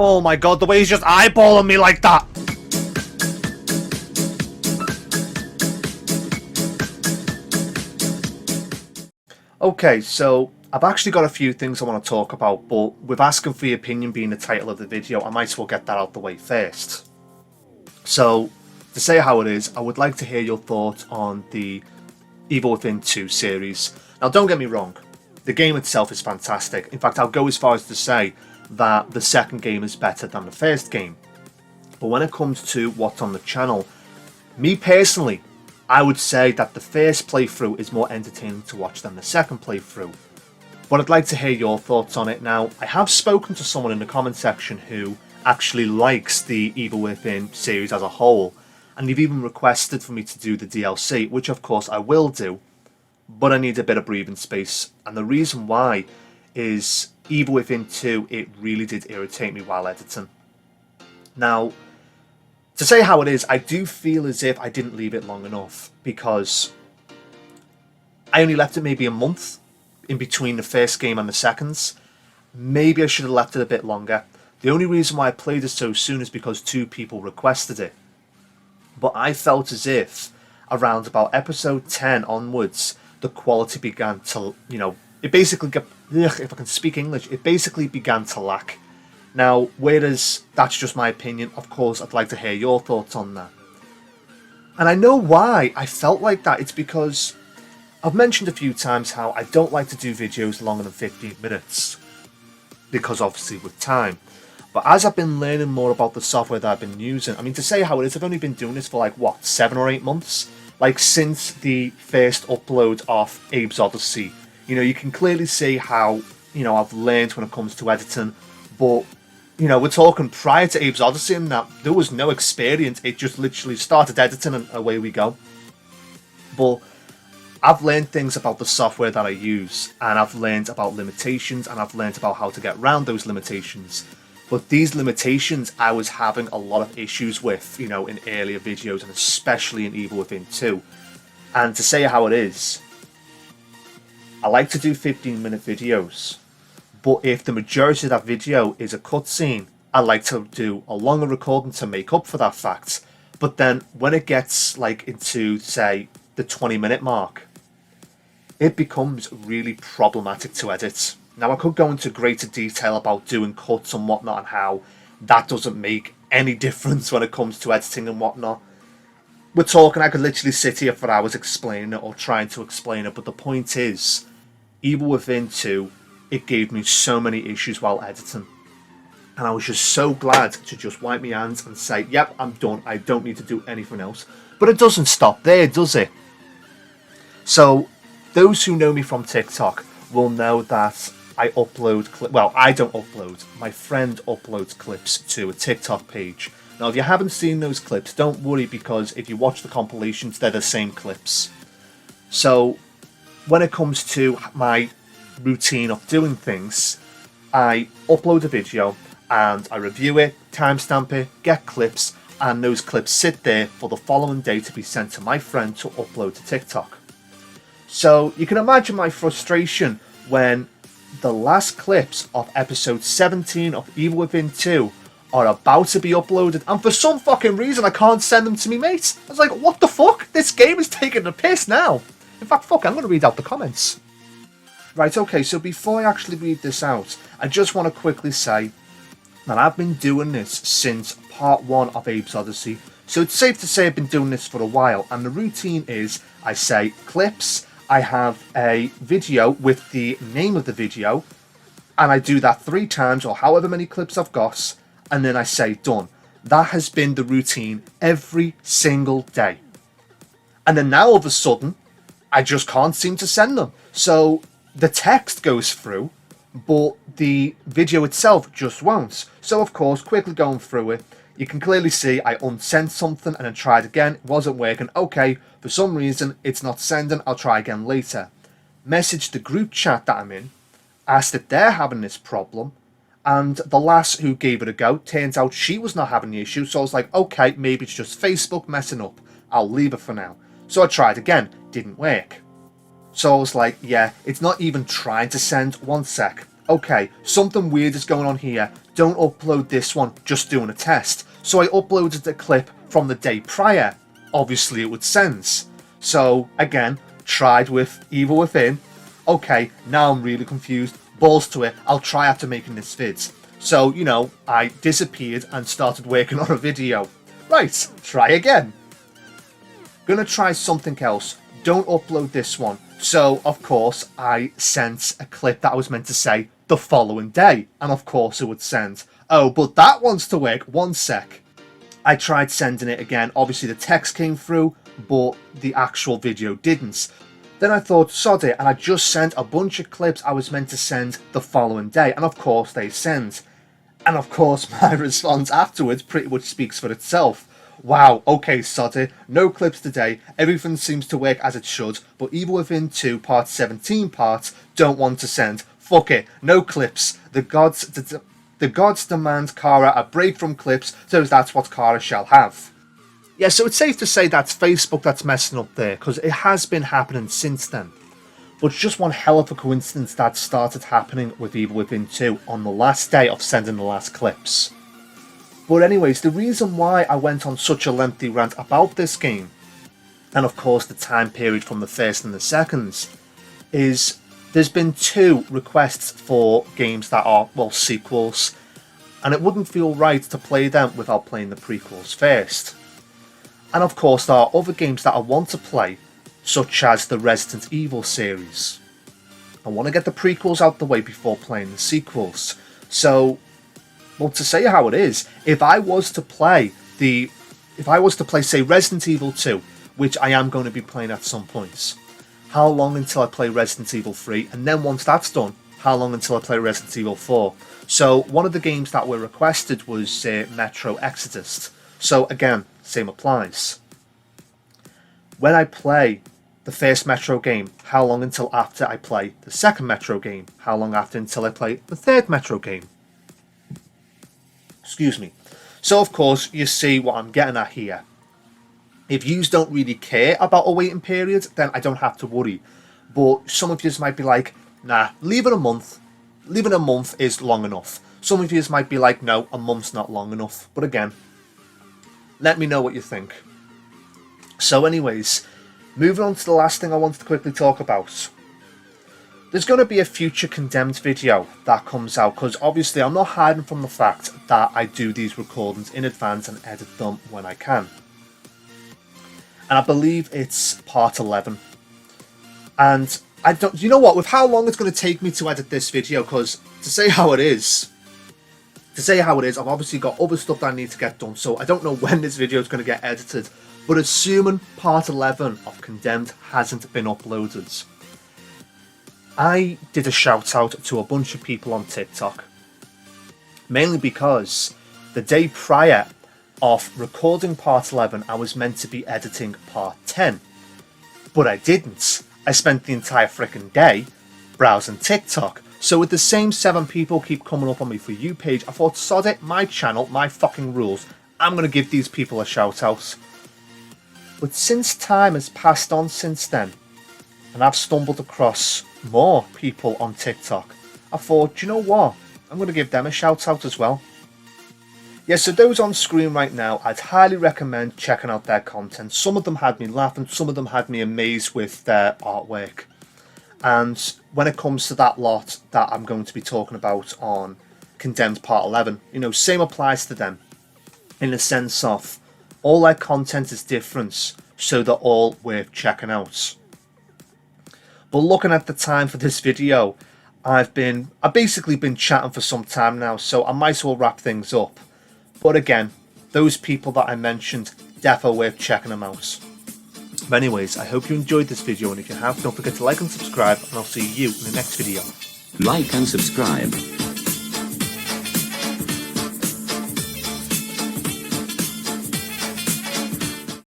Oh my god, the way he's just eyeballing me like that! Okay, so I've actually got a few things I want to talk about, but with asking for your opinion being the title of the video, I might as well get that out the way first. So, to say how it is, I would like to hear your thoughts on the Evil Within 2 series. Now, don't get me wrong, the game itself is fantastic. In fact, I'll go as far as to say that the second game is better than the first game. But when it comes to what's on the channel, me personally, I would say that the first playthrough is more entertaining to watch than the second playthrough. But I'd like to hear your thoughts on it. Now, I have spoken to someone in the comment section who actually likes the Evil Within series as a whole, and they've even requested for me to do the DLC, which of course I will do, but I need a bit of breathing space. And the reason why is Evil Within 2, it really did irritate me while editing. Now, to say how it is, I do feel as if I didn't leave it long enough, because I only left it maybe a month in between the first game and the second. Maybe I should have left it a bit longer. The only reason why I played it so soon is because 2 people requested it. But I felt as if around about episode 10 onwards, the quality began to, it basically got, if I can speak English, it basically began to lack. Now, whereas that's just my opinion, of course, I'd like to hear your thoughts on that. And I know why I felt like that. It's because I've mentioned a few times how I don't like to do videos longer than 15 minutes. Because obviously with time. But as I've been learning more about the software that I've been using, I mean, to say how it is, I've only been doing this for 7 or 8 months? Since the first upload of Abe's Odyssey. You can clearly see how, I've learned when it comes to editing. But, we're talking prior to Abe's Odyssey and that, there was no experience. It just literally started editing and away we go. But I've learned things about the software that I use, and I've learned about limitations, and I've learned about how to get around those limitations. But these limitations I was having a lot of issues with, in earlier videos, and especially in Evil Within 2. And to say how it is, I like to do 15-minute videos. But if the majority of that video is a cutscene, I like to do a longer recording to make up for that fact. But then when it gets into, say, the 20-minute mark, it becomes really problematic to edit. Now, I could go into greater detail about doing cuts and whatnot and how that doesn't make any difference when it comes to editing and whatnot. We're talking, I could literally sit here for hours explaining it or trying to explain it, but the point is, Evil Within 2, it gave me so many issues while editing. And I was just so glad to just wipe my hands and say, yep, I'm done, I don't need to do anything else. But it doesn't stop there, does it? So, those who know me from TikTok will know that I upload, well, I don't upload, my friend uploads clips to a TikTok page. Now, if you haven't seen those clips, don't worry, because if you watch the compilations, they're the same clips. So, when it comes to my routine of doing things, I upload a video and I review it, timestamp it, get clips, and those clips sit there for the following day to be sent to my friend to upload to TikTok. So you can imagine my frustration when the last clips of episode 17 of Evil Within 2 are about to be uploaded, and for some fucking reason I can't send them to me mates. I was like, what the fuck? This game is taking the piss now. In fact, fuck, I'm going to read out the comments. Right, okay, so before I actually read this out, I just want to quickly say that I've been doing this since part 1 of Abe's Odyssey, so it's safe to say I've been doing this for a while, and the routine is, I say clips, I have a video with the name of the video, and I do that 3 times, or however many clips I've got, and then I say done. That has been the routine every single day. And then now all of a sudden, I just can't seem to send them. So the text goes through, but the video itself just won't. So of course, quickly going through it, you can clearly see I unsent something and then tried again, it wasn't working. Okay, for some reason it's not sending, I'll try again later. Message the group chat that I'm in, asked if they're having this problem, and the lass who gave it a go, turns out she was not having the issue, so I was like, okay, maybe it's just Facebook messing up, I'll leave it for now. So I tried again, didn't work. So I was like, yeah, it's not even trying to send, one sec. Okay, something weird is going on here, don't upload this one, just doing a test. So I uploaded a clip from the day prior. Obviously it would send. So again, tried with Evil Within. Okay, now I'm really confused. Balls to it, I'll try after making this vid. So, you know, I disappeared and started working on a video. Right, try again. Gonna try something else. Don't upload this one. So, of course, I sent a clip that I was meant to say the following day. And of course it would send. Oh, but that wants to work. One sec. I tried sending it again. Obviously the text came through, but the actual video didn't. Then I thought, sod it, and I just sent a bunch of clips I was meant to send the following day. And of course they send. And of course my response afterwards pretty much speaks for itself. Wow, okay, sod it, no clips today, everything seems to work as it should, but Evil Within 2 Part 17 parts don't want to send. Fuck it, no clips. The gods demand Kara a break from clips, so that's what Kara shall have. Yeah, so it's safe to say that's Facebook that's messing up there, because it has been happening since then. But it's just one hell of a coincidence that started happening with Evil Within 2 on the last day of sending the last clips. But anyways, the reason why I went on such a lengthy rant about this game, and of course the time period from the first and the seconds, is there's been 2 requests for games that are, well, sequels, and it wouldn't feel right to play them without playing the prequels first. And of course there are other games that I want to play, such as the Resident Evil series. I want to get the prequels out the way before playing the sequels. So, well, to say how it is, if I was to play, say, Resident Evil 2, which I am going to be playing at some points, how long until I play Resident Evil 3? And then once that's done, how long until I play Resident Evil 4? So, one of the games that were requested was Metro Exodus. So, again, same applies. When I play the first Metro game, how long until after I play the second Metro game? How long after until I play the third Metro game? Excuse me. So of course you see what I'm getting at here. If yous don't really care about a waiting period, then I don't have to worry. But some of yous might be like, nah, leave it a month. Leaving a month is long enough. Some of yous might be like, no, a month's not long enough. But again, let me know what you think. So anyways, moving on to the last thing I wanted to quickly talk about. There's going to be a future Condemned video that comes out, because obviously I'm not hiding from the fact that I do these recordings in advance and edit them when I can. And I believe it's part 11. And I don't, you know what, with how long it's going to take me to edit this video, because to say how it is, I've obviously got other stuff that I need to get done, so I don't know when this video is going to get edited. But assuming part 11 of Condemned hasn't been uploaded, I did a shout out to a bunch of people on TikTok, mainly because the day prior of recording part 11 I was meant to be editing part 10, but I didn't. I spent the entire freaking day browsing TikTok. So with the same 7 people keep coming up on me for You page, I thought, sod it, my channel, my fucking rules, I'm going to give these people a shout out. But since time has passed on since then, and I've stumbled across more people on TikTok, I thought, do you know what? I'm going to give them a shout out as well. Yeah, so those on screen right now, I'd highly recommend checking out their content. Some of them had me laughing, some of them had me amazed with their artwork. And when it comes to that lot that I'm going to be talking about on Condemned Part 11, you know, same applies to them. In the sense of, all their content is different, so they're all worth checking out. But looking at the time for this video, I've basically been chatting for some time now, so I might as well wrap things up. But again, those people that I mentioned, defo worth checking them out. But anyways, I hope you enjoyed this video, and if you have, don't forget to like and subscribe, and I'll see you in the next video. Like and subscribe.